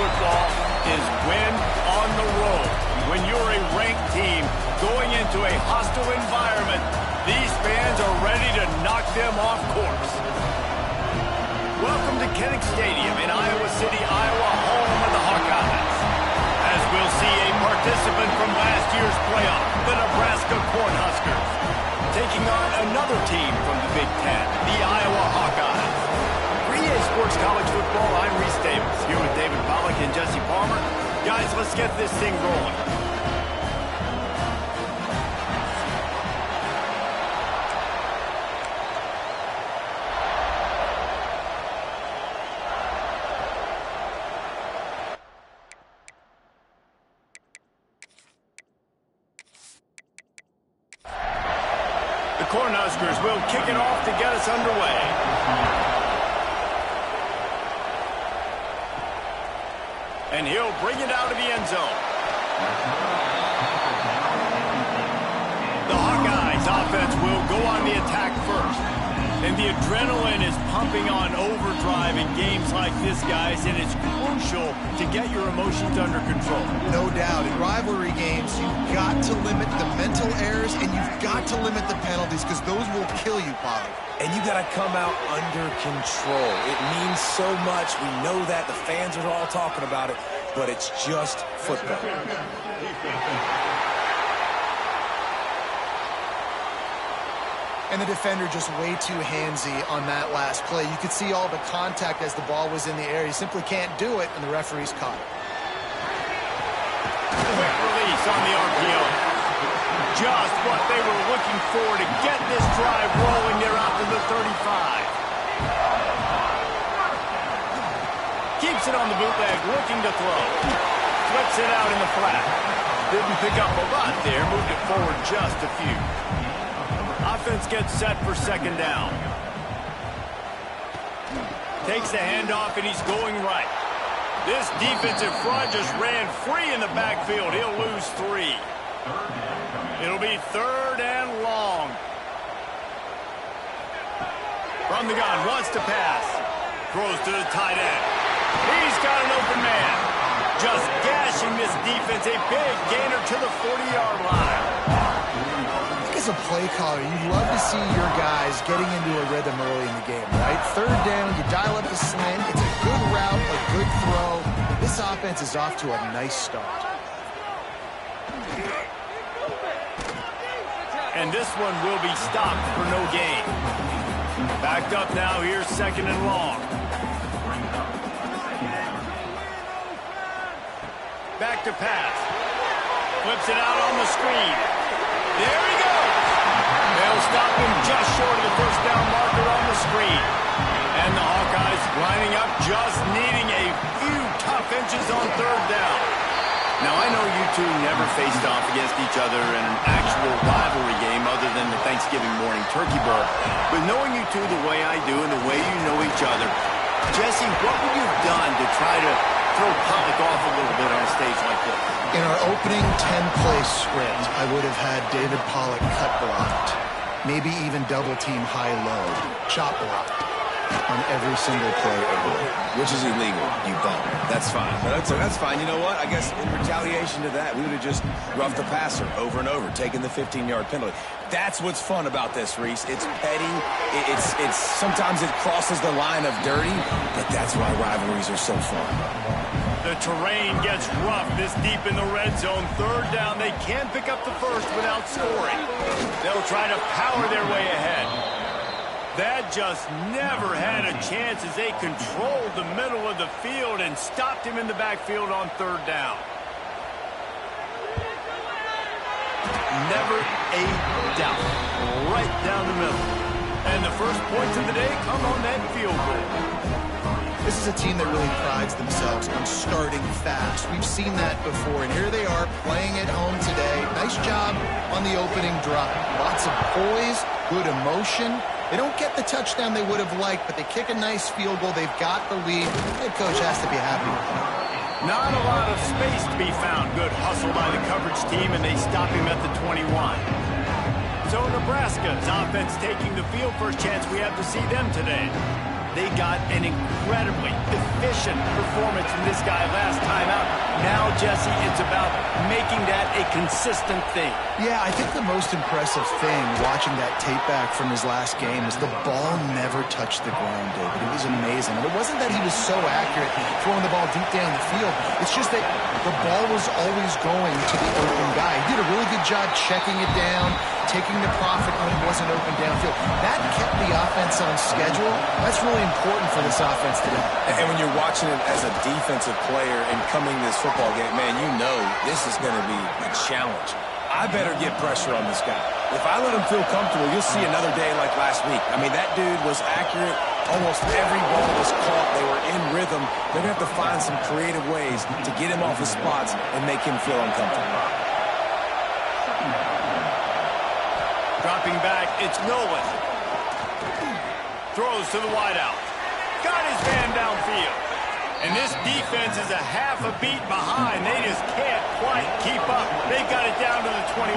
football is win on the road. When you're a ranked team going into a hostile environment, these fans are ready to knock them off course. Welcome to Kinnick Stadium in Iowa City, Iowa, home of the Hawkeyes. As we'll see a participant from last year's playoff, the Nebraska Cornhuskers, taking on another team from the Big Ten, the Iowa Hawkeyes. For EA Sports College Football, I'm Reese Davis, here with David Pollack and Jesse Palmer. Guys, let's get this thing rolling. The Cornhuskers will kick it off to get us underway. And he'll bring it out of the end zone. The Hawkeyes offense will go on the attack first. And the adrenaline is pumping on overdrive in games like this, guys, and it's crucial to get your emotions under control. No doubt. In rivalry games, you've got to limit the mental errors and you've got to limit the penalties because those will kill you, Pollard. And you got to come out under control. It means so much. We know that. The fans are all talking about it, but it's just football. And the defender just way too handsy on that last play. You could see all the contact as the ball was in the air. He simply can't do it, and the referee's caught it. Quick release on the RPO. Just what they were looking for to get this drive rolling there out to the 35. Keeps it on the bootleg, looking to throw. Flips it out in the flat. Didn't pick up a lot there, moved it forward just a few. Offense gets set for second down. Takes the handoff, and he's going right. This defensive front just ran free in the backfield. He'll lose 3. It'll be third and long. From the gun, wants to pass. Throws to the tight end. He's got an open man. Just gashing this defense. A big gainer to the 40-yard line. As a play caller, you'd love to see your guys getting into a rhythm early in the game, right? Third down, you dial up the slant. It's a good route, a good throw. This offense is off to a nice start. And this one will be stopped for no gain. Backed up now, here's second and long. Back to pass. Flips it out on the screen. There he goes. They'll stop him just short of the first down marker on the screen. And the Hawkeyes lining up, just needing a few tough inches on third down. Now, I know you two never faced off against each other in an actual rivalry game other than the Thanksgiving morning turkey bowl. But knowing you two the way I do and the way you know each other, Jesse, what would you have done to try to throw Pollack off a little bit on a stage like this? In our opening 10-play script, I would have had David Pollack cut blocked. Maybe even double-team high-low, chop blocked on every single play ever. Which is illegal. You don't. That's fine. That's fine. You know what? I guess in retaliation to that, we would have just roughed the passer over and over, taking the 15-yard penalty. That's what's fun about this, Reese. It's petty. It's sometimes it crosses the line of dirty, but that's why rivalries are so fun. The terrain gets rough this deep in the red zone. Third down, they can't pick up the first without scoring. They'll try to power their way ahead. That just never had a chance as they controlled the middle of the field and stopped him in the backfield on third down. Never a doubt. Right down the middle. And the first points of the day come on that field goal. This is a team that really prides themselves on starting fast. We've seen that before, and here they are playing at home today. Nice job on the opening drive. Lots of poise, good emotion. They don't get the touchdown they would have liked, but they kick a nice field goal. They've got the lead. The head coach has to be happy with that. Not a lot of space to be found. Good hustle by the coverage team, and they stop him at the 21. So Nebraska's offense taking the field. First chance we have to see them today. They got an incredibly efficient performance from this guy last time out. Now, Jesse, it's about making that a consistent thing. Yeah, I think the most impressive thing watching that tape back from his last game is the ball never touched the ground, David. It was amazing. And it wasn't that he was so accurate throwing the ball deep down the field. It's just that the ball was always going to the open guy. He did a really good job checking it down, taking the profit when it wasn't open downfield. That kept the offense on schedule. That's really important for this offense today. And when you're watching it as a defensive player and coming to this football game, man, you know this is going to be a challenge. I better get pressure on this guy. If I let him feel comfortable, you'll see another day like last week. I mean, that dude was accurate. Almost every ball was caught. They were in rhythm. They're going to have to find some creative ways to get him off his spots and make him feel uncomfortable. Dropping back, it's Nolan. Throws to the wideout. Got his man downfield. And this defense is a half a beat behind. They just can't quite keep up. They've got it down to the 21.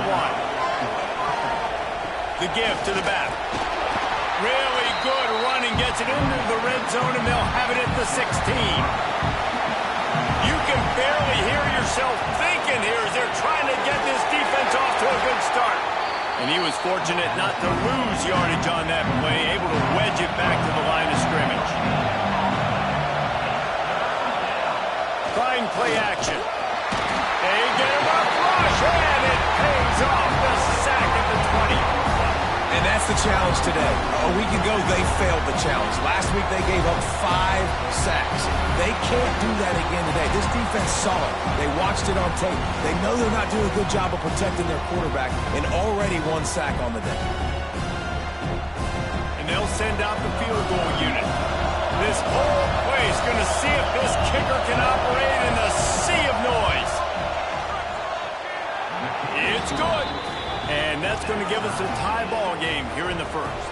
The give to the back. Really good running. Gets it into the red zone, and they'll have it at the 16. You can barely hear yourself thinking here as they're trying to get this defense off to a good start. And he was fortunate not to lose yardage on that play, able to wedge it back to the line of scrimmage. Trying play action. They get him up rush, and it pays off the sack at the 20. And that's the challenge today. A week ago, they failed the challenge. Last week, they gave up 5 sacks. They can't do that again today. This defense saw it. They watched it on tape. They know they're not doing a good job of protecting their quarterback, and already 1 sack on the day. And they'll send out the field goal unit. This whole place going to see if this kicker can operate in the sea of noise. It's good. And that's going to give us a tie ball game here in the first.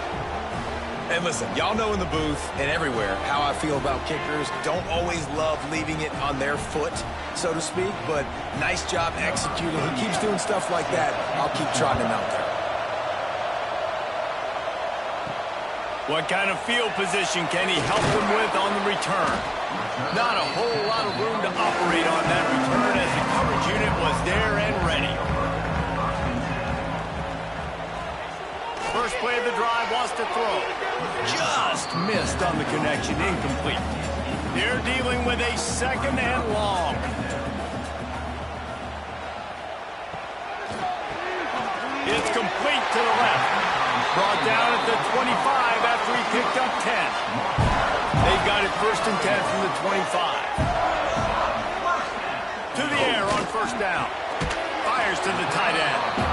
And listen, y'all know in the booth and everywhere how I feel about kickers. Don't always love leaving it on their foot, so to speak, but nice job executing. He keeps doing stuff like that. I'll keep trotting him out there. What kind of field position can he help them with on the return? Not a whole lot of room to operate on that return as the coverage unit was there and ready. First play of the drive, wants to throw. Just missed on the connection, incomplete. They're dealing with a 2nd and long. It's complete to the left. Brought down at the 25 after he picked up 10. They've got it 1st and 10 from the 25. To the air on 1st down. Fires to the tight end.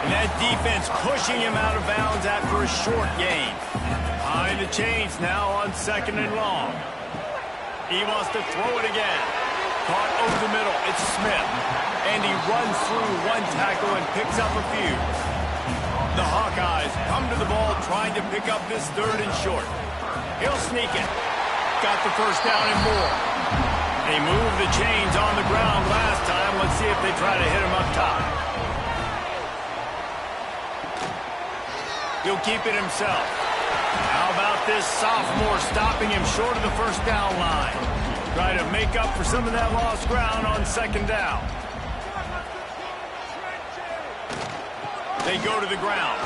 And that defense pushing him out of bounds after a short gain. Behind the chains now on 2nd and long. He wants to throw it again. Caught over the middle. It's Smith. And he runs through 1 tackle and picks up a few. The Hawkeyes come to the ball trying to pick up this 3rd and short. He'll sneak it. Got the 1st down and more. They moved the chains on the ground last time. Let's see if they try to hit him up top. He'll keep it himself. How about this sophomore stopping him short of the 1st down line? Try to make up for some of that lost ground on 2nd down. They go to the ground.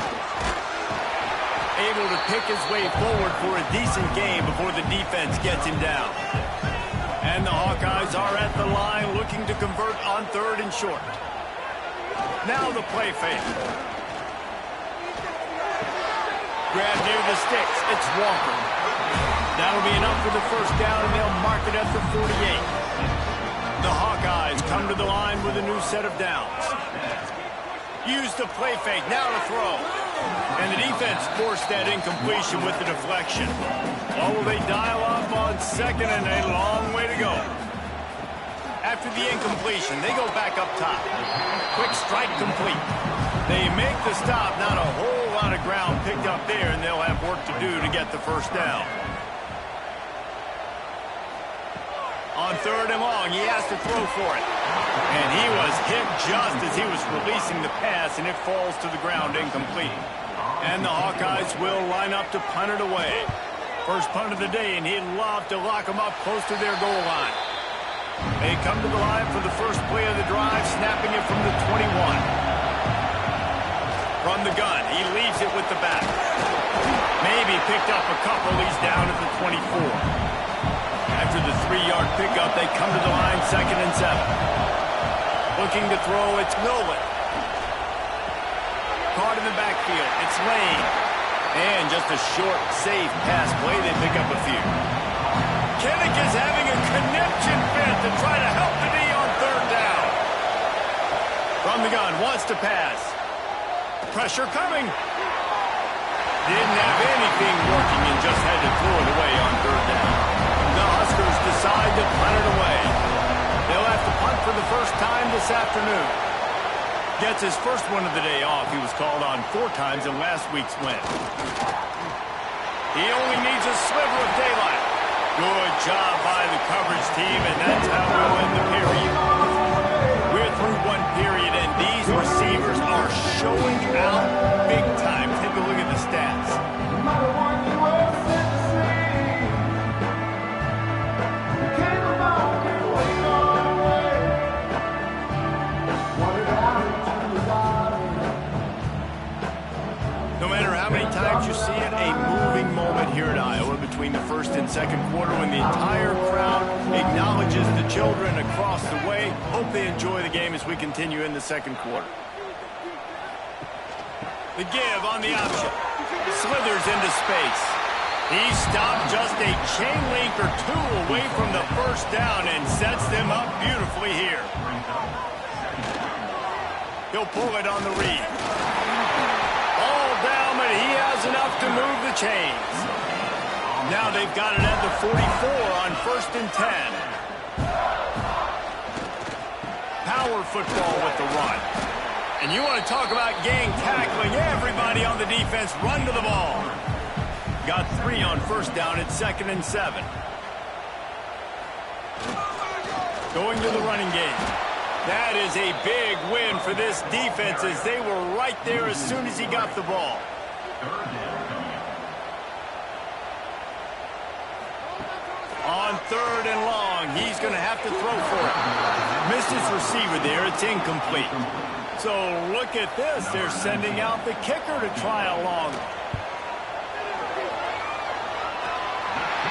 Able to pick his way forward for a decent game before the defense gets him down. And the Hawkeyes are at the line looking to convert on 3rd and short. Now the play fake. Grab near the sticks. It's Walker. That'll be enough for the 1st down, and they'll mark it at the 48. The Hawkeyes come to the line with a new set of downs. Use the play fake. Now to throw. And the defense forced that incompletion with the deflection. Or will they dial up on 2nd and a long way to go? After the incompletion, they go back up top. Quick strike complete. They make the stop. Not a whole lot of ground picked up there, and they'll have work to do to get the 1st down. On 3rd and long, he has to throw for it. And he was hit just as he was releasing the pass, and it falls to the ground incomplete. And the Hawkeyes will line up to punt it away. First punt of the day, and he'd love to lock them up close to their goal line. They come to the line for the first play of the drive, snapping it from the 21. From the gun, he leaves it with the back. Maybe picked up a couple. He's down at the 24. After the 3-yard pickup, they come to the line, 2nd and 7. Looking to throw, it's Nolan. Caught in the backfield, it's Lane. And just a short, safe pass play, they pick up a few. Kinnick is having a conniption fit to try to help the D on 3rd down. From the gun, wants to pass. Pressure coming. Didn't have anything working and just had to throw it away on 3rd down. The Huskers decide to punt it away. They'll have to punt for the first time this afternoon. Gets his first one of the day off. He was called on 4 times in last week's win. He only needs a sliver of daylight. Good job by the coverage team, and that's how we'll end the period. We're through 1 period, and these receivers are showing out big time. Take a look at the stats. No matter how many times you see it, a moving moment here at Iowa between the first and second quarter when the entire crowd acknowledges the children across the way. Hope they enjoy the game as we continue in the second quarter. The give on the option. Slithers into space. He stopped just a chain link or 2 away from the first down and sets them up beautifully here. He'll pull it on the read. All down, but he has enough to move the chains. Now they've got it at the 44 on 1st and 10. Power football with the run. And you want to talk about gang tackling. Everybody on the defense run to the ball. Got 3 on 1st down at 2nd and 7. Going to the running game. That is a big win for this defense as they were right there as soon as he got the ball. On 3rd and long, he's going to have to throw for it. Missed his receiver there. It's incomplete. So look at this. They're sending out the kicker to try a long.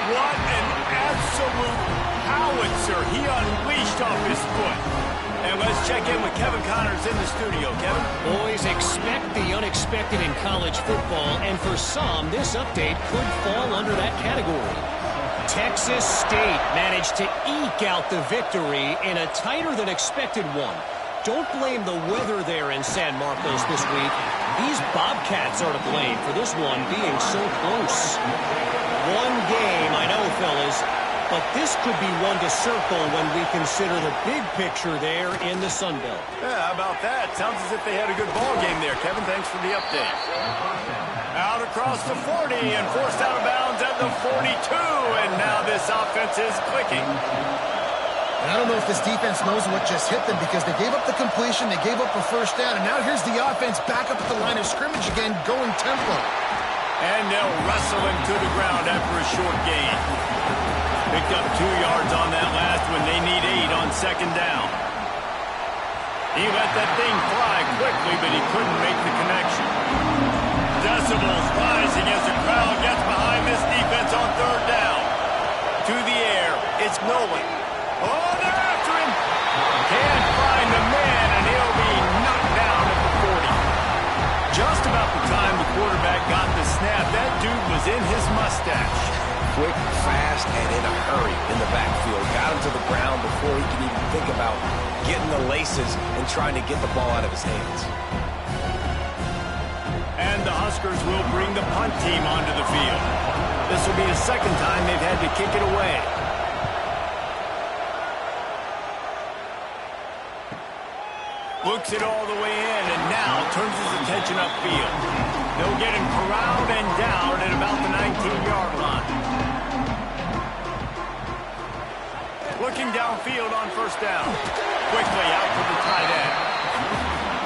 What an absolute howitzer he unleashed off his foot. And let's check in with Kevin Connors in the studio. Kevin? Boys, expect the unexpected in college football, and for some, this update could fall under that category. Texas State managed to eke out the victory in a tighter-than-expected one. Don't blame the weather there in San Marcos this week. These Bobcats are to blame for this one being so close. One game, I know, fellas, but this could be one to circle when we consider the big picture there in the Sun Belt. Yeah, how about that? Sounds as if they had a good ball game there, Kevin. Thanks for the update. Out across the 40 and forced out of bounds at the 42, and now this offense is clicking. And I don't know if this defense knows what just hit them because they gave up the completion, they gave up a first down, and now here's the offense back up at the line of scrimmage again, going tempo. And they'll wrestle him to the ground after a short gain. Picked up 2 yards on that last when they need 8 on 2nd down. He let that thing fly quickly, but he couldn't make the connection. Decibels rising as the crowd gets behind this defense on 3rd down. To the air, it's Nolan. Oh, they're after him. Can't find the man, and he'll be knocked down at the 40. Just about the time the quarterback got the snap, that dude was in his mustache. Quick, fast, and in a hurry in the backfield. Got him to the ground before he can even think about getting the laces and trying to get the ball out of his hands. And the Huskers will bring the punt team onto the field. This will be the 2nd time they've had to kick it away. Looks it all the way in, and now turns his attention upfield. They'll get him corralled and down at about the 19-yard line. Looking downfield on 1st down. Quickly out to the tight end.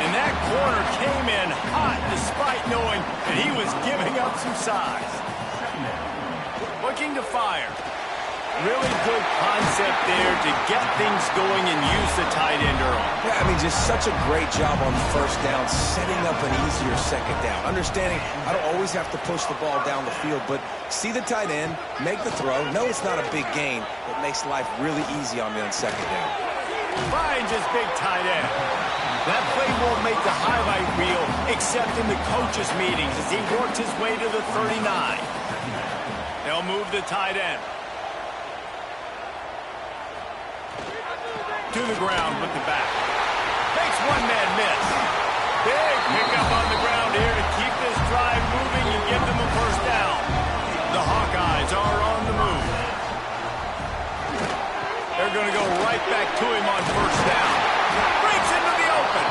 And that corner came in hot despite knowing that he was giving up some size. Looking to fire. Really good concept there to get things going and use the tight end early. Yeah, I mean, just such a great job on first down, setting up an easier second down. Understanding I don't always have to push the ball down the field, but see the tight end, make the throw. No, it's not a big gain, but makes life really easy on me on second down. Finds his big tight end. That play won't make the highlight reel, except in the coaches' meetings as he works his way to the 39. They'll move the tight end. To the ground with the back. Makes one man miss. Big pickup on the ground here to keep this drive moving and give them a first down. The Hawkeyes are on the move. They're going to go right back to him on first down. Breaks into the open.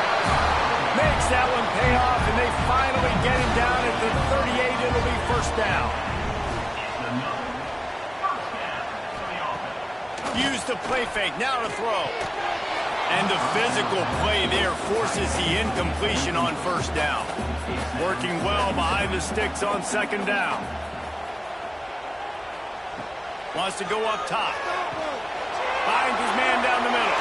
Makes that one pay off, and they finally get him down at the 38. It'll be first down. Use the play fake, now to throw. And the physical play there forces the incompletion on first down. Working well behind the sticks on second down. Wants to go up top. Finds his man down the middle.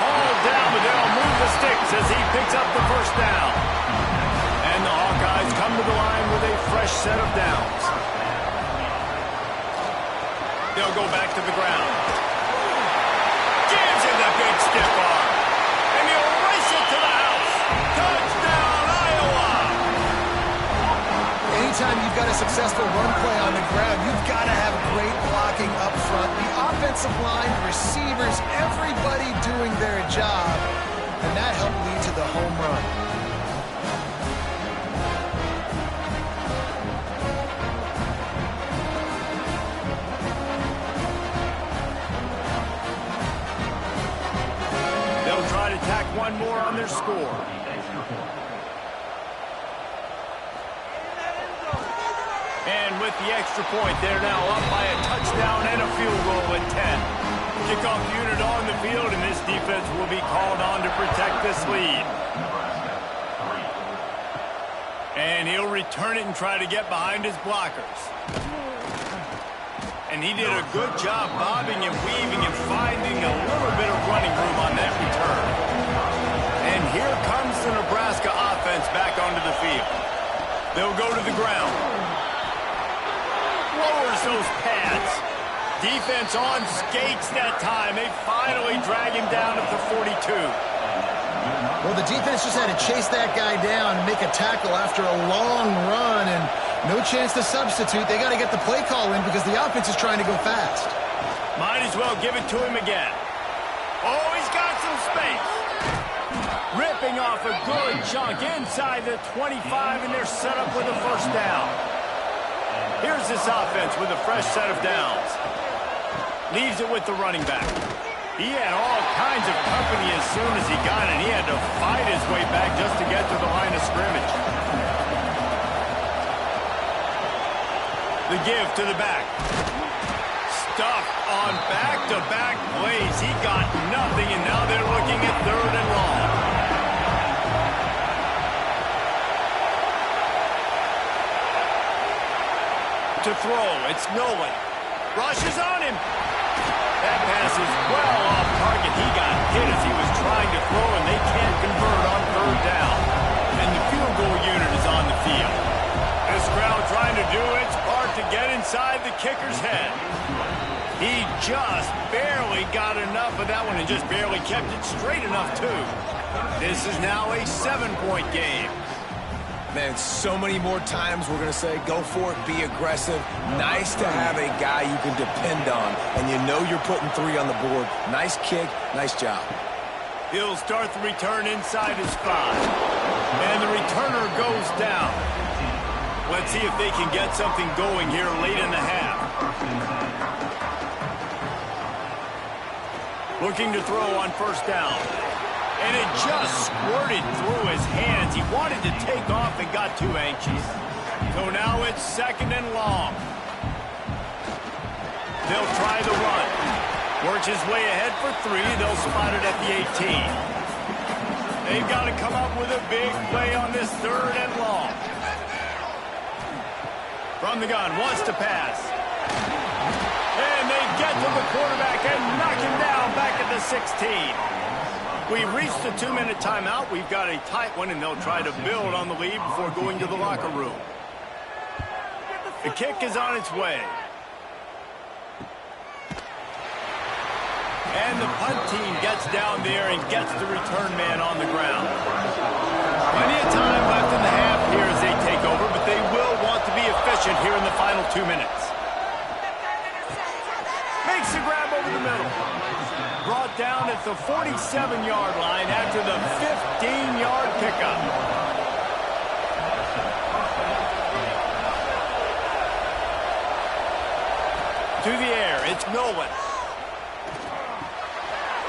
Hauled down, but they'll move the sticks as he picks up the first down. And the Hawkeyes come to the line with a fresh set of downs. They'll go back to the ground. Gives him the big stiff arm. And he'll race it to the house. Touchdown, Iowa! Anytime you've got a successful run play on the ground, you've got to have great blocking up front. The offensive line, the receivers, everybody doing their job. And that helped lead to the home run. Tack one more on their score. And with the extra point, they're now up by a touchdown and a field goal at 10. Kickoff unit on the field, and this defense will be called on to protect this lead. And he'll return it and try to get behind his blockers. And he did a good job bobbing and weaving and finding a little bit of running room on that return. And here comes the Nebraska offense back onto the field. They'll go to the ground. Lowers those pads. Defense on skates that time. They finally drag him down at the 42. Well, the defense just had to chase that guy down and make a tackle after a long run, and no chance to substitute. They got to get the play call in because the offense is trying to go fast. Might as well give it to him again. Oh, he's got some space. Ripping off a good chunk inside the 25, and they're set up with a first down. Here's this offense with a fresh set of downs. Leaves it with the running back. He had all kinds of company as soon as he got it. He had to fight his way back just to get to the line of scrimmage. The give to the back. Stuffed on back-to-back plays. He got nothing, and now they're looking at third and long. To throw, it's Nolan. Rushes on him. That pass is well off target. He got hit as he was trying to throw, and they can't convert on third down. And the field goal unit is on the field. This crowd trying to do its part to get inside the kicker's head. He just barely got enough of that one and just barely kept it straight enough, too. This is now a 7-point game. Man, so many more times we're going to say, go for it, be aggressive. Nice to have a guy you can depend on, and you know you're putting 3 on the board. Nice kick, nice job. He'll start the return inside his 5. And the returner goes down. Let's see if they can get something going here late in the half. Looking to throw on first down. And it just squirted through his hands. He wanted to take off and got too anxious. So now it's second and long. They'll try the run. Works his way ahead for 3. They'll spot it at the 18. They've got to come up with a big play on this third and long. From the gun, wants to pass. And they get to the quarterback and knock him down back at the 16. We reached the 2-minute timeout. We've got a tight one, and they'll try to build on the lead before going to the locker room. The kick is on its way. And the punt team gets down there and gets the return man on the ground. Plenty of time left in the half here as they take over, but they will want to be efficient here in the final 2 minutes. Makes the grab over the middle. Brought down at the 47-yard line after the 15-yard pickup. To the air, it's Nolan.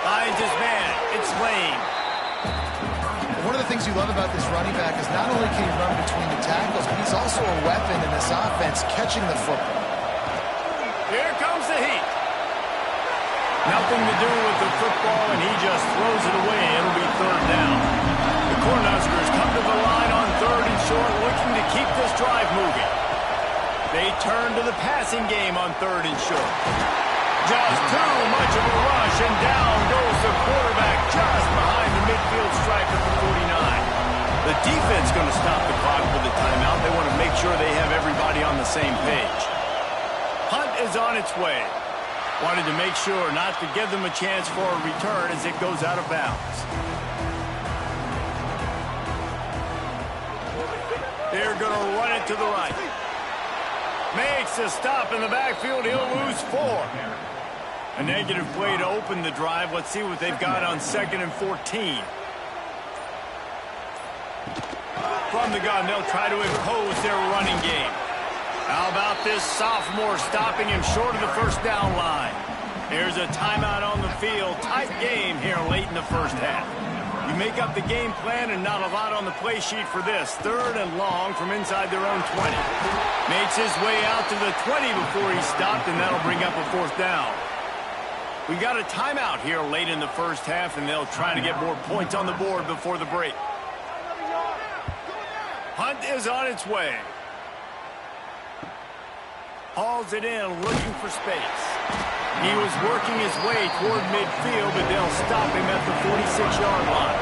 Finds his man, it's Lane. One of the things you love about this running back is not only can he run between the tackles, but he's also a weapon in this offense catching the football. Here comes the heat. Nothing to do with the football, and he just throws it away. It'll be third down. The Cornhuskers come to the line on 3rd and short, looking to keep this drive moving. They turn to the passing game on 3rd and short. Just too much of a rush, and down goes the quarterback just behind the midfield stripe at the 49. The defense going to stop the clock with a timeout. They want to make sure they have everybody on the same page. Punt is on its way. Wanted to make sure not to give them a chance for a return as it goes out of bounds. They're going to run it to the right. Makes a stop in the backfield. He'll lose 4. A negative play to open the drive. Let's see what they've got on 2nd and 14. From the gun, they'll try to impose their running game. How about this sophomore stopping him short of the first down line? There's a timeout on the field. Tight game here late in the first half. You make up the game plan and not a lot on the play sheet for this. 3rd and long from inside their own 20. Makes his way out to the 20 before he stopped, and that'll bring up a 4th down. We got a timeout here late in the first half, and they'll try to get more points on the board before the break. Hunt is on its way. Hauls it in, looking for space. He was working his way toward midfield, but they'll stop him at the 46-yard line.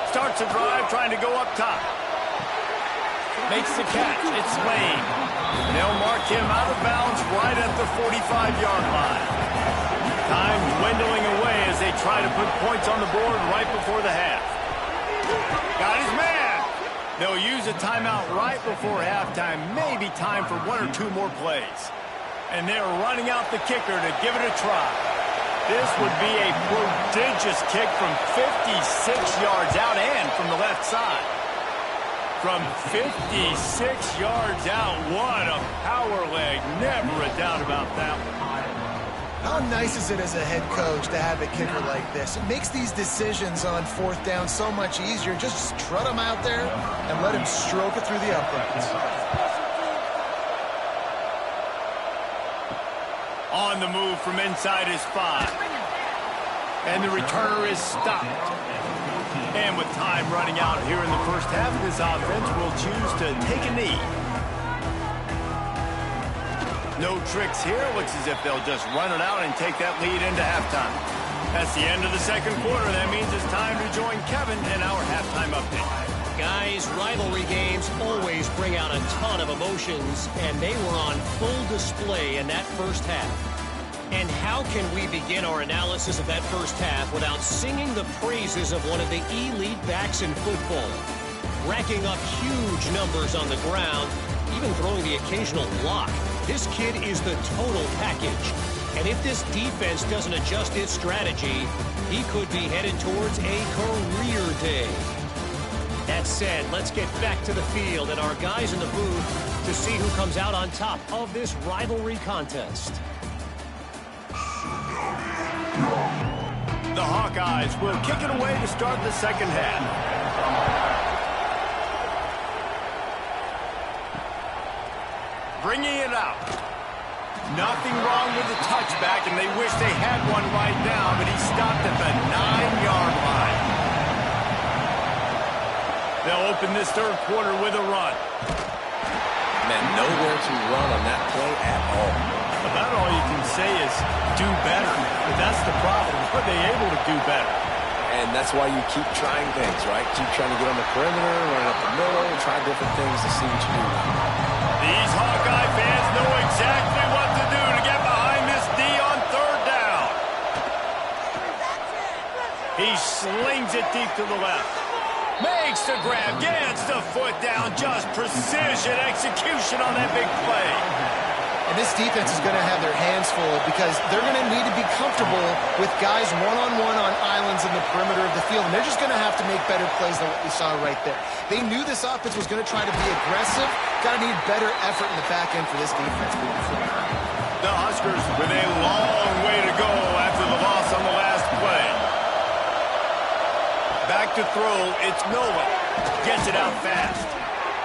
Starts a drive, trying to go up top. Makes the catch. It's Lane. They'll mark him out of bounds right at the 45-yard line. Time dwindling away as they try to put points on the board right before the half. Got his man. They'll use a timeout right before halftime. Maybe time for 1 or 2 more plays. And they're running out the kicker to give it a try. This would be a prodigious kick from 56 yards out and from the left side. From 56 yards out, what a power leg. Never a doubt about that one. How nice is it as a head coach to have a kicker like this? It makes these decisions on 4th down so much easier. Just strut him out there and let him stroke it through the uprights. On the move from inside his 5. And the returner is stopped. And with time running out here in the first half, this offense will choose to take a knee. No tricks here. Looks as if they'll just run it out and take that lead into halftime. That's the end of the second quarter. That means it's time to join Kevin in our halftime update. Guys, rivalry games always bring out a ton of emotions, and they were on full display in that first half. And how can we begin our analysis of that first half without singing the praises of one of the elite backs in football? Racking up huge numbers on the ground, even throwing the occasional block. This kid is the total package. And if this defense doesn't adjust its strategy, he could be headed towards a career day. That said, let's get back to the field and our guys in the booth to see who comes out on top of this rivalry contest. The Hawkeyes will kick it away to start the second half. Bringing it out. Nothing wrong with the touchback, and they wish they had one right now, but he stopped at the 9-yard line. They'll open this third quarter with a run. Man, nowhere to run on that play at all. About all you can say is do better. But that's the problem. Are they able to do better? And that's why you keep trying things, right? Keep trying to get on the perimeter, run up the middle, try different things to see what you do. These Hawkeye fans know exactly what to do to get behind this D on third down. He slings it deep to the left. Makes the grab, gets the foot down, just precision execution on that big play. And this defense is going to have their hands full because they're going to need to be comfortable with guys one-on-one on islands in the perimeter of the field. And they're just going to have to make better plays than what we saw right there. They knew this offense was going to try to be aggressive. Got to need better effort in the back end for this defense moving forward. The Huskers with a long way to go after the loss on the last play. Back to throw, it's Nolan. Gets it out fast.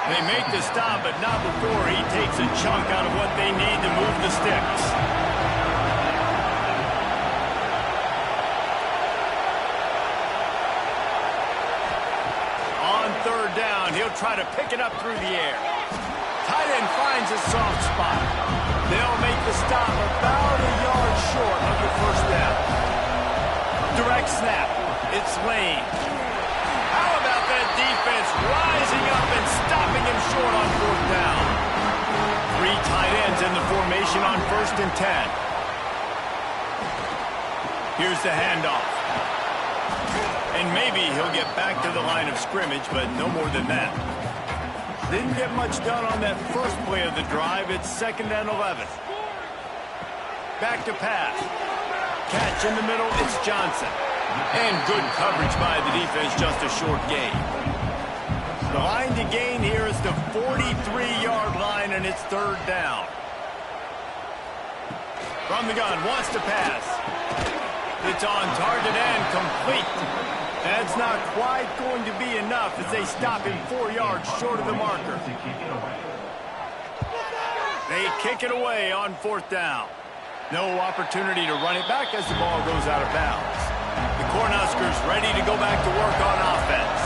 They make the stop, but not before he takes a chunk out of what they need to move the sticks. On third down, he'll try to pick it up through the air. Tight end finds a soft spot. They'll make the stop about a yard short of the first down. Direct snap. It's Lane. How about that defense rising up and stopping him short on fourth down? Three tight ends in the formation on 1st and 10. Here's the handoff. And maybe he'll get back to the line of scrimmage, but no more than that. Didn't get much done on that first play of the drive. It's 2nd and 11. Back to pass. Catch in the middle, it's Johnson. And good coverage by the defense, just a short gain. The line to gain here is the 43-yard line, and it's 3rd down. From the gun, wants to pass. It's on target and complete. That's not quite going to be enough as they stop him 4 yards short of the marker. They kick it away on 4th down. No opportunity to run it back as the ball goes out of bounds. The Cornhuskers ready to go back to work on offense.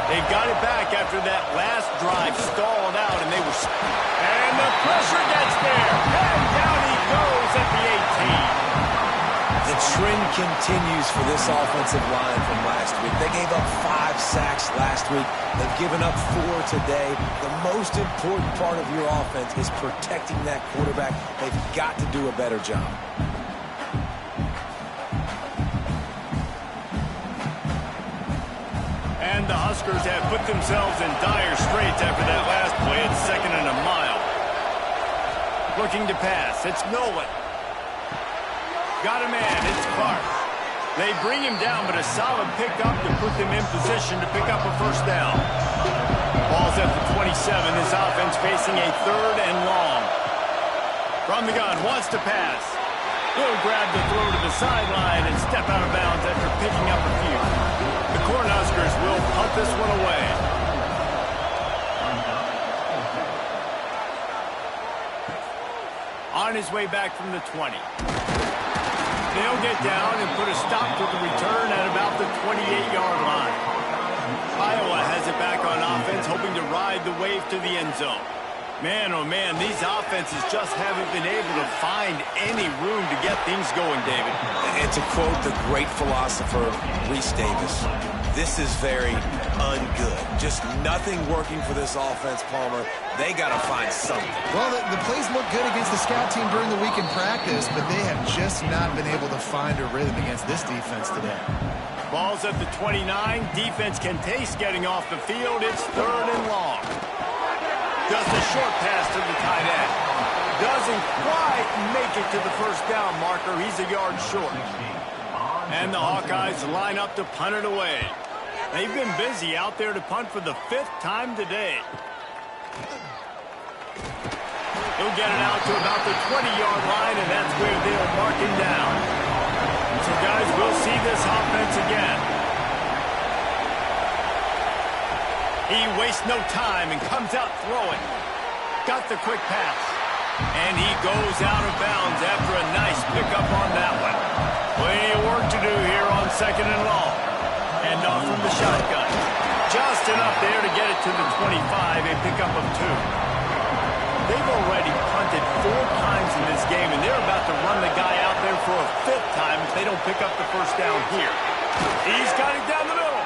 They've got it back after that last drive stalled out, and they were... And the pressure gets there. And down he goes at the 18. The trend continues for this offensive line from last week. They gave up 5 sacks last week. They've given up 4 today. The most important part of your offense is protecting that quarterback. They've got to do a better job. And the Huskers have put themselves in dire straits after that last play. It's 2nd and a mile. Looking to pass. It's Nolan. Got a man. It's Clark. They bring him down, but a solid pickup to put them in position to pick up a first down. Ball's at the 27. This offense facing a 3rd and long. From the gun. Wants to pass. He'll grab the throw to the sideline and step out of bounds after picking up a few. The Cornhuskers will punt this one away. On his way back from the 20. They'll get down and put a stop to the return at about the 28-yard line. Iowa has it back on offense, hoping to ride the wave to the end zone. Man, oh man, these offenses just haven't been able to find any room to get things going, David. And to quote the great philosopher, Reese Davis, this is very ungood. Just nothing working for this offense, Palmer. They got to find something. Well, the plays look good against the scout team during the week in practice, but they have just not been able to find a rhythm against this defense today. Ball's at the 29. Defense can taste getting off the field. It's 3rd and long. Just a short pass to the tight end. Doesn't quite make it to the first down marker. He's a yard short. And the Hawkeyes line up to punt it away. They've been busy out there to punt for the 5th time today. He'll get it out to about the 20-yard line, and that's where they'll mark him down. So, guys, we'll see this offense again. He wastes no time and comes out throwing. Got the quick pass. And he goes out of bounds after a nice pickup on that one. Plenty of work to do here on 2nd and long. And off from the shotgun. just enough there to get it to the 25, a pickup of 2. They've already punted 4 times in this game, and they're about to run the guy out there for a 5th time if they don't pick up the first down here. He's got it down the middle,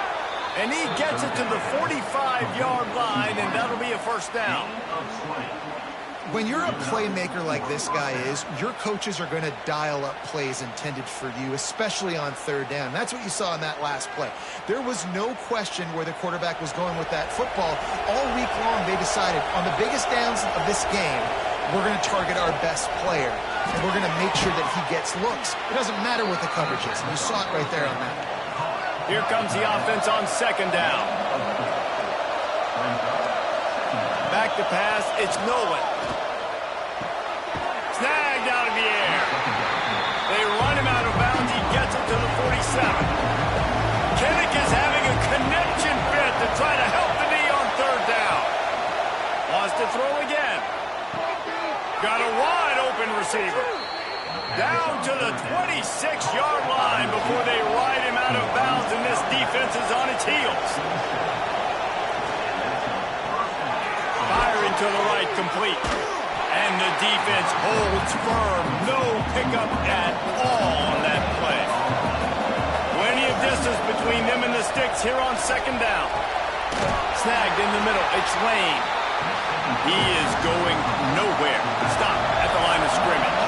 and he gets it to the 45-yard line, and that'll be a first down. When you're a playmaker like this guy is, your coaches are going to dial up plays intended for you, especially on 3rd down. That's what you saw in that last play. There was no question where the quarterback was going with that football. All week long, they decided on the biggest downs of this game, we're going to target our best player, and we're going to make sure that he gets looks. It doesn't matter what the coverage is, and you saw it right there on that. Here comes the offense on 2nd down. Back to pass, it's Nolan. Snagged out of the air. They run him out of bounds. He gets it to the 47. Kinnick is having a connection fit to try to help the knee on 3rd down. Wants to throw again. Got a wide open receiver. Down to the 26-yard line before they ride him out of bounds, and this defense is on its heels. Firing to the right, complete. And the defense holds firm. No pickup at all on that play. Plenty of distance between them and the sticks here on 2nd down. Snagged in the middle. It's Lane. He is going nowhere. Stop at the line of scrimmage.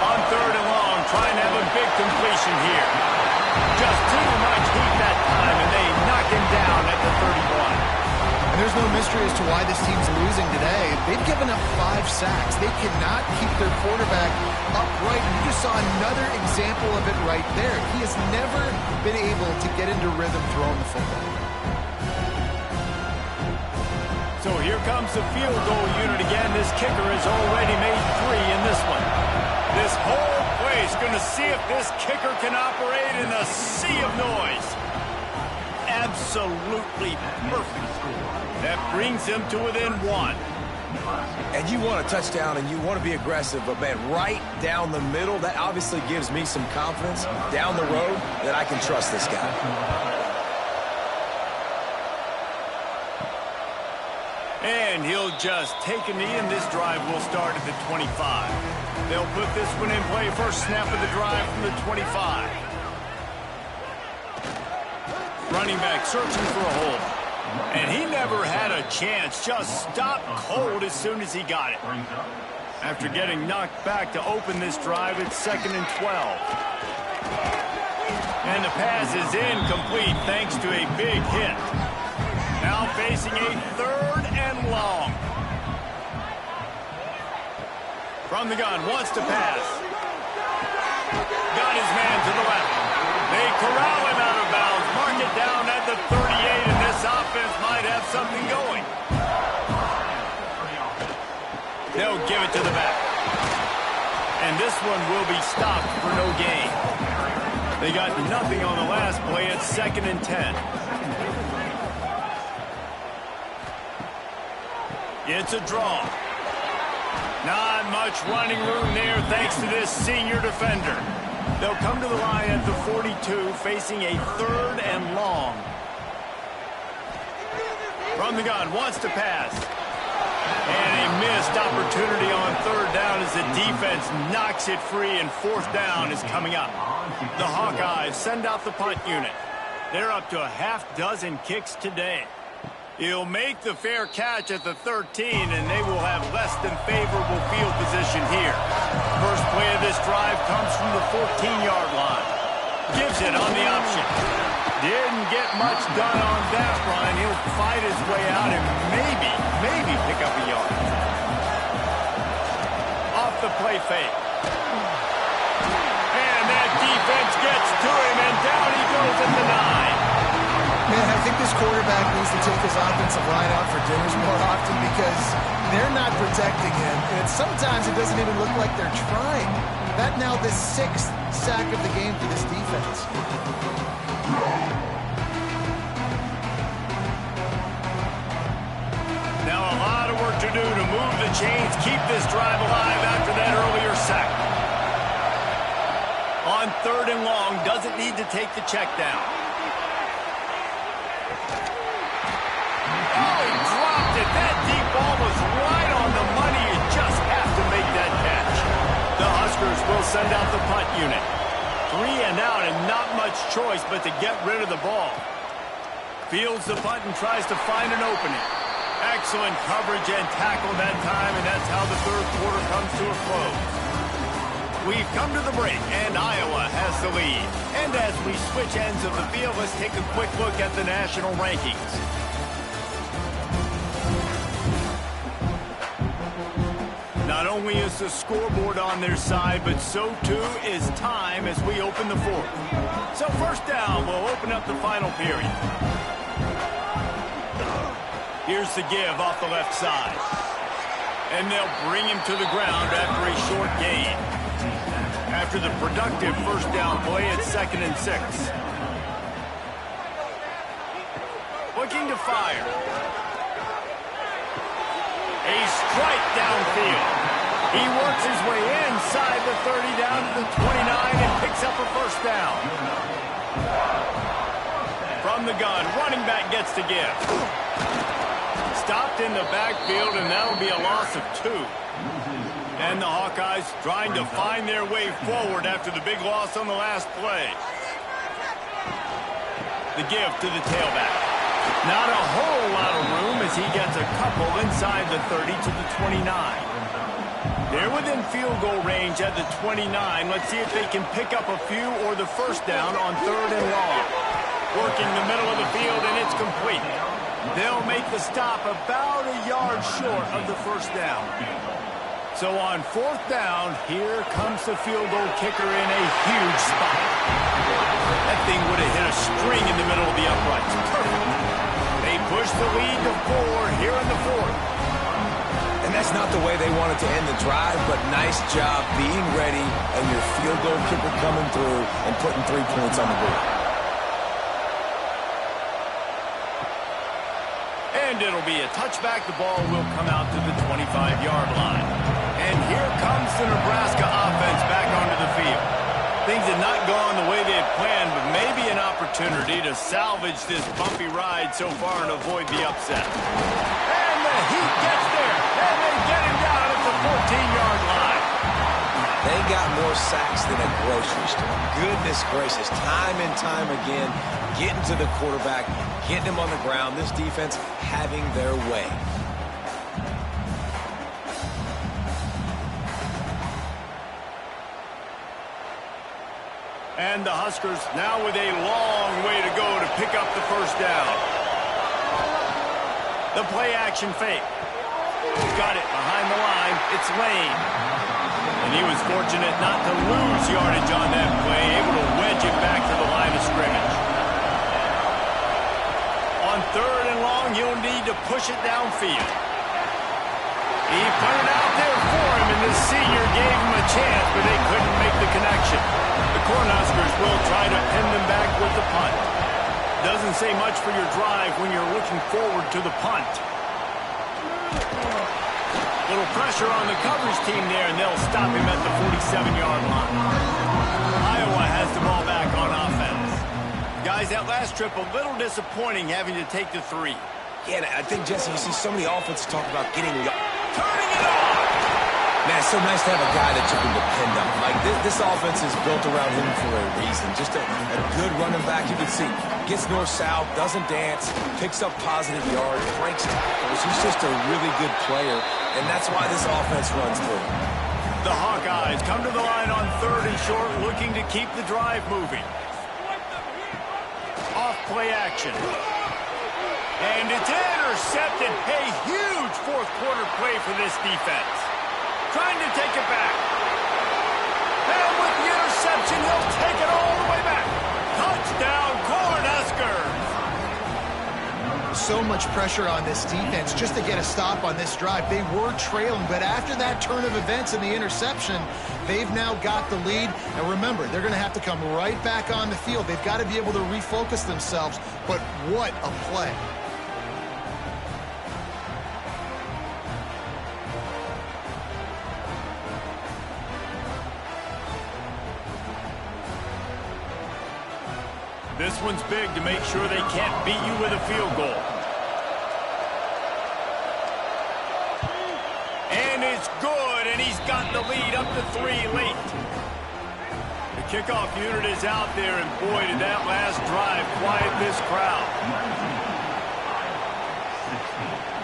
On 3rd and long, trying to have a big completion here. Just too much heat that time, and they knock him down at the 31. And there's no mystery as to why this team's losing today. They've given up 5 sacks. They cannot keep their quarterback upright. And you just saw another example of it right there. He has never been able to get into rhythm throwing the football. So here comes the field goal unit again. This kicker has already made 3 in this one. This whole place going to see if this kicker can operate in a sea of noise. Absolutely perfect. That brings him to within 1. And you want a touchdown and you want to be aggressive, but man, right down the middle, that obviously gives me some confidence down the road that I can trust this guy. And he'll just take a knee, and this drive will start at the 25. They'll put this one in play. First snap of the drive from the 25. Running back searching for a hole. And he never had a chance. Just stopped cold as soon as he got it. After getting knocked back to open this drive, it's 2nd and 12. And the pass is incomplete thanks to a big hit. Now facing a 3rd and long. From the gun, wants to pass. Got his man to the left. They corral him out of bounds. Mark it down at the 38, and this offense might have something going. They'll give it to the back. And this one will be stopped for no gain. They got nothing on the last play. It's 2nd and 10. It's a draw. Not much running room there thanks to this senior defender. They'll come to the line at the 42, facing a 3rd and long. From the gun, wants to pass. And a missed opportunity on 3rd down as the defense knocks it free, and 4th down is coming up. The Hawkeyes send out the punt unit. They're up to a half-dozen kicks today. He'll make the fair catch at the 13, and they will have less than favorable field position here. First play of this drive comes from the 14-yard line. Gives it on the option. Didn't get much done on that run. He'll fight his way out and maybe pick up a yard. Off the play fake. And that defense gets to him, and down he goes at the 9. Man, I think this quarterback needs to take his offensive line out for dinners more often because they're not protecting him. And sometimes it doesn't even look like they're trying. That now the 6th sack of the game for this defense. Now a lot of work to do to move the chains, keep this drive alive after that earlier sack. On 3rd and long, doesn't need to take the check down. will send out the punt unit. 3 and out and not much choice but to get rid of the ball. Fields the punt and tries to find an opening. Excellent coverage and tackle that time, and that's how the third quarter comes to a close. We've come to the break, and Iowa has the lead. And as we switch ends of the field, let's take a quick look at the national rankings. Not only is the scoreboard on their side, but so too is time as we open the fourth. So first down, we'll open up the final period. Here's the give off the left side. And they'll bring him to the ground after a short gain. After the productive first down play, it's 2nd and 6. Looking to fire. A strike downfield. He works his way inside the 30 down to the 29 and picks up a first down. From the gun, running back gets to give. Stopped in the backfield, and that'll be a loss of 2. And the Hawkeyes trying to find their way forward after the big loss on the last play. The give to the tailback. Not a whole lot of room as he gets a couple inside the 30 to the 29. They're within field goal range at the 29. Let's see if they can pick up a few or the first down on 3rd and long. Working the middle of the field, and it's complete. They'll make the stop about a yard short of the first down. So on 4th down, here comes the field goal kicker in a huge spot. That thing would have hit a string in the middle of the uprights. Perfect. They push the lead to 4 here in the 4th. And that's not the way they wanted to end the drive, but nice job being ready and your field goal kicker coming through and putting 3 points on the board. And it'll be a touchback. The ball will come out to the 25-yard line. And here comes the Nebraska offense back onto the field. Things had not gone the way they had planned, but maybe an opportunity to salvage this bumpy ride so far and avoid the upset. And the Heat gets there, and they get him down at the 14-yard line. They got more sacks than a grocery store. Goodness gracious, time and time again, getting to the quarterback, getting him on the ground. This defense having their way. And the Huskers now with a long way to go to pick up the first down. The play action fake. Got it behind the line. It's Lane. And he was fortunate not to lose yardage on that play, able to wedge it back to the line of scrimmage. On 3rd and long, he'll need to push it downfield. He put it out there for him, and the senior gave him a chance, but they couldn't make the connection. The Cornhuskers will try to pin them back with the punt. Doesn't say much for your drive when you're looking forward to the punt. Little pressure on the coverage team there, and they'll stop him at the 47-yard line. Iowa has the ball back on offense. Guys, that last trip a little disappointing having to take the 3. Yeah, I think, Jesse, you see so many offenses talk about getting... Turning it on! Man, it's so nice to have a guy that you can depend on. Like, this offense is built around him for a reason. Just a good running back, you can see. Gets north-south, doesn't dance, picks up positive yards, breaks tackles. He's just a really good player, and that's why this offense runs through. The Hawkeyes come to the line on 3rd and short, looking to keep the drive moving. Off play action. And it's intercepted. A huge fourth quarter play for this defense. Trying to take it back. And with the interception, he'll take it all the way back. Touchdown, Cornhuskers. So much pressure on this defense just to get a stop on this drive. They were trailing, but after that turn of events and the interception, they've now got the lead. And remember, they're going to have to come right back on the field. They've got to be able to refocus themselves. But what a play. This one's big to make sure they can't beat you with a field goal. And it's good, and he's got the lead up to 3 late. The kickoff unit is out there, and boy, did that last drive quiet this crowd.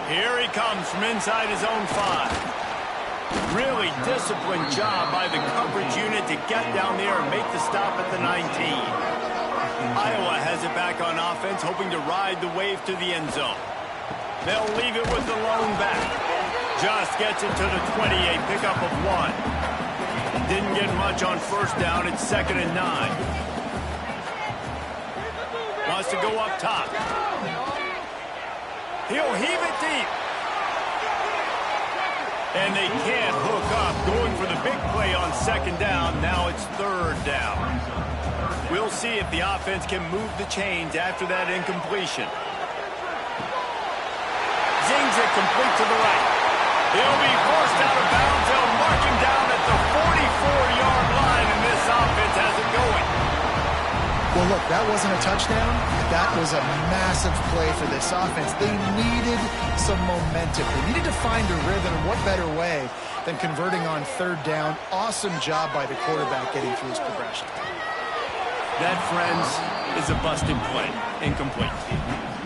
Here he comes from inside his own 5. Really disciplined job by the coverage unit to get down there and make the stop at the 19. Iowa has it back on offense, hoping to ride the wave to the end zone. They'll leave it with the lone back. Just gets it to the 28, pickup of 1. Didn't get much on first down. It's 2nd and 9. Wants to go up top. He'll heave it deep. And they can't hook up. Going for the big play on 2nd down. Now it's 3rd down. We'll see if the offense can move the chains after that incompletion. Zings it complete to the right. He'll be forced out of bounds. They'll mark him down at the 44-yard line, and this offense has it going. Well, look, that wasn't a touchdown. That was a massive play for this offense. They needed some momentum. They needed to find a rhythm, and what better way than converting on 3rd down. Awesome job by the quarterback getting through his progression. That, friends, is a busted play. Incomplete.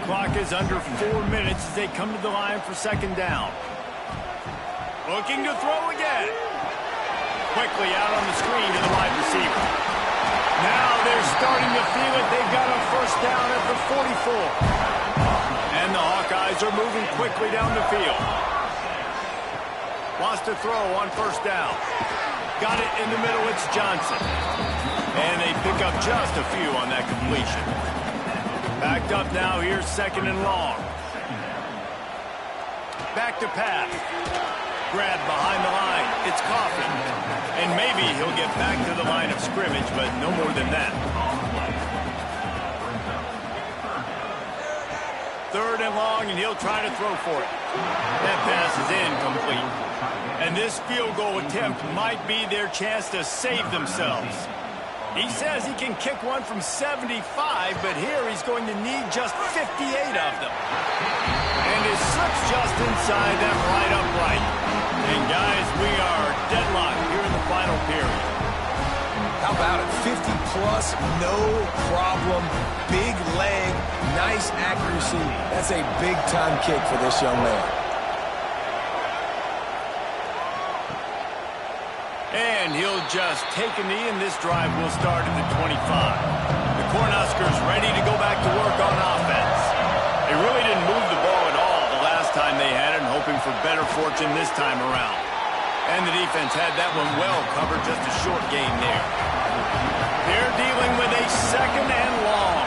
Clock is under 4 minutes as they come to the line for 2nd down. Looking to throw again. Quickly out on the screen to the wide receiver. Now they're starting to feel it. They've got a 1st down at the 44. And the Hawkeyes are moving quickly down the field. Wants to throw on 1st down. Got it in the middle. It's Johnson. And they pick up just a few on that completion. Backed up now. Here's 2nd and long. Back to pass. Grab behind the line. It's Coffin. And maybe he'll get back to the line of scrimmage, but no more than that. 3rd and long, and he'll try to throw for it. That pass is incomplete. And this field goal attempt might be their chance to save themselves. He says he can kick one from 75, but here he's going to need just 58 of them. And his slip's just inside that right upright. And guys, we are deadlocked here in the final period. How about it? 50-plus, no problem. Big leg, nice accuracy. That's a big-time kick for this young man. And he'll just take a knee, and this drive will start at the 25. The Cornhuskers ready to go back to work on offense. They really didn't move the ball at all the last time they had it, and hoping for better fortune this time around. And the defense had that one well covered, just a short game there. They're dealing with a 2nd and long.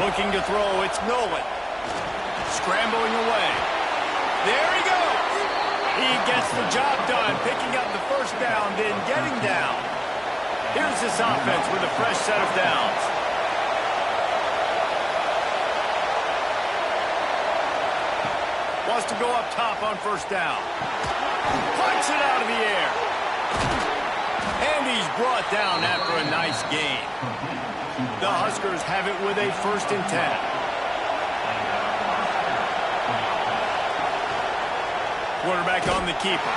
Looking to throw, it's Nolan. Scrambling away. There he goes. He gets the job done, picking up the 1st down, then getting down. Here's this offense with a fresh set of downs. Wants to go up top on 1st down. Punts it out of the air. And he's brought down after a nice gain. The Huskers have it with a 1st and 10. Quarterback on the keeper.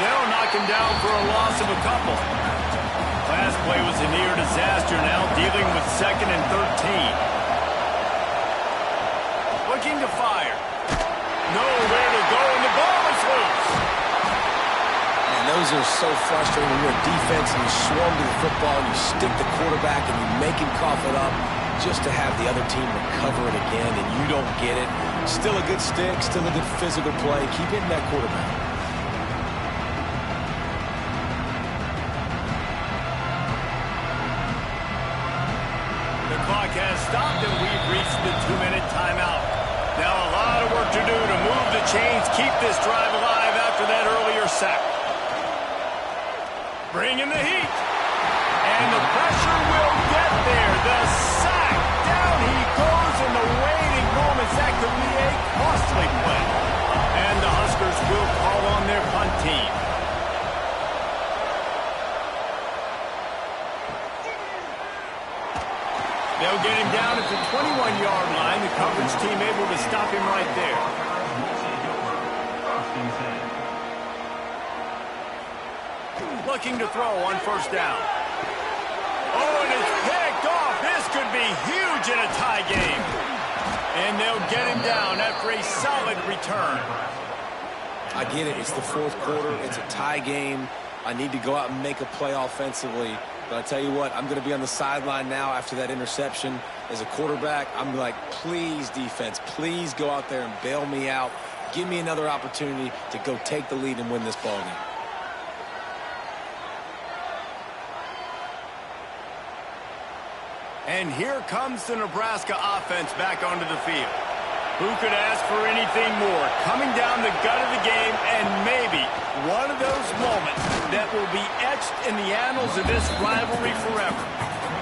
They'll knock him down for a loss of a couple. Last play was a near disaster, now dealing with 2nd and 13. Looking to fire. Nowhere to go, and the ball is loose. And those are so frustrating when you're a defense and you swarm to the football, and you stick the quarterback and you make him cough it up just to have the other team recover it again, and you don't get it. Still a good stick, still a good physical play. Keep hitting that quarterback. The clock has stopped, and we've reached the 2-minute timeout. Now a lot of work to do to move the chains, keep this drive alive after that earlier sack. Bring in the heat. And the pressure will get there. The sack. Down he goes in the waiting moments. That could be a costly play. And the Huskers will call on their punt team. They'll get him down at the 21-yard line. The coverage team able to stop him right there. looking to throw on first down. Oh, and it's picked off. This could be huge in a tie game. And they'll get him down after a solid return. I get it. It's the fourth quarter. It's a tie game. I need to go out and make a play offensively. But I tell you what, I'm going to be on the sideline now after that interception. As a quarterback, I'm like, please, defense, please go out there and bail me out. Give me another opportunity to go take the lead and win this ball game. And here comes the Nebraska offense back onto the field. Who could ask for anything more? Coming down the gut of the game, and maybe one of those moments that will be etched in the annals of this rivalry forever.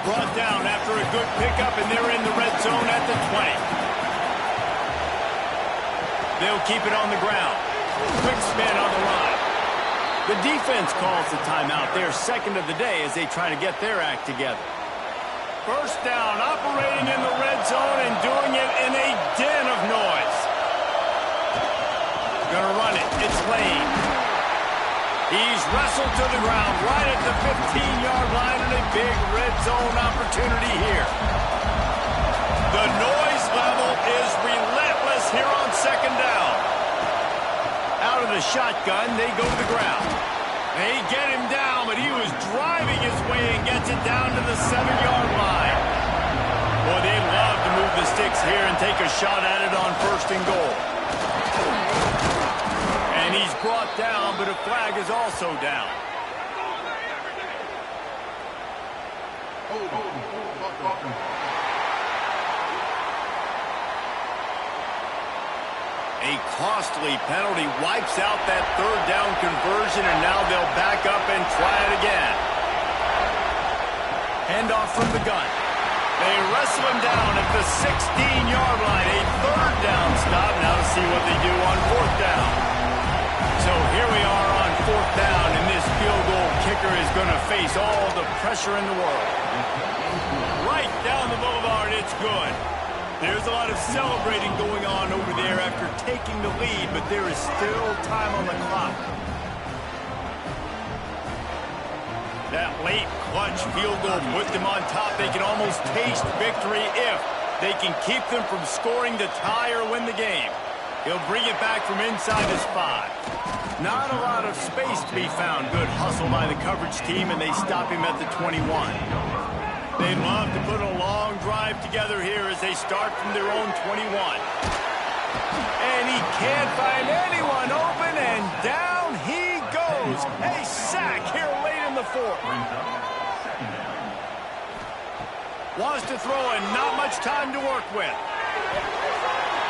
Brought down after a good pickup, and they're in the red zone at the 20. They'll keep it on the ground. Quick spin on the line. The defense calls the timeout. They're second of the day as they try to get their act together. First down, operating in the red zone and doing it in a den of noise. Gonna run it. It's Lane. He's wrestled to the ground right at the 15-yard line and a big red zone opportunity here. The noise level is relentless here on second down. Out of the shotgun, they go to the ground. They get him down, but he was driving his way and gets it down to the 7-yard line. Boy, they'd love to move the sticks here and take a shot at it on first and goal. And he's brought down, but a flag is also down. A costly penalty wipes out that third down conversion, and now they'll back up and try it again. Handoff from the gun. They wrestle him down at the 16-yard line. A third down stop. Now to see what they do on fourth down. So here we are on fourth down, and this field goal kicker is going to face all the pressure in the world. Right down the boulevard, it's good. There's a lot of celebrating going on over there after taking the lead, but there is still time on the clock. That late clutch field goal put them on top. They can almost taste victory if they can keep them from scoring to tie or win the game. He'll bring it back from inside his 5. Not a lot of space to be found. Good hustle by the coverage team, and they stop him at the 21. They'd love to put a long drive together here as they start from their own 21. And he can't find anyone open, and down he goes. A sack here late in the fourth. Wants to throw and not much time to work with.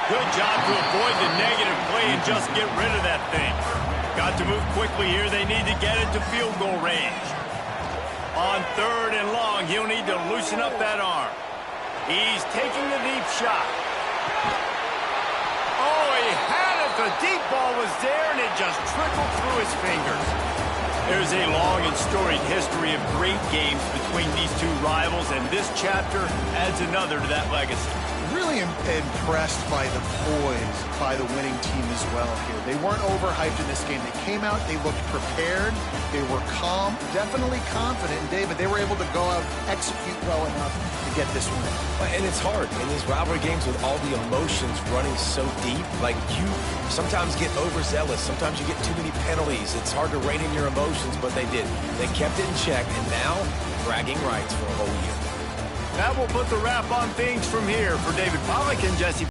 Good job to avoid the negative play and just get rid of that thing. Got to move quickly here. They need to get it to field goal range. On third and long, he'll need to loosen up that arm. He's taking the deep shot. Oh, he had it. The deep ball was there, and it just trickled through his fingers. There's a long and storied history of great games between these two rivals, and this chapter adds another to that legacy. Really impressed by the poise by the winning team as well here. They weren't overhyped in this game. They came out, they looked prepared, they were calm, definitely confident. And David, they were able to go out, execute well enough to get this win. And it's hard in these rivalry games with all the emotions running so deep. Like, you sometimes get overzealous. Sometimes you get too many penalties. It's hard to rein in your emotions, but they did. They kept it in check, and now bragging rights for a whole year. That will put the wrap on things from here. For David Pollack and Jesse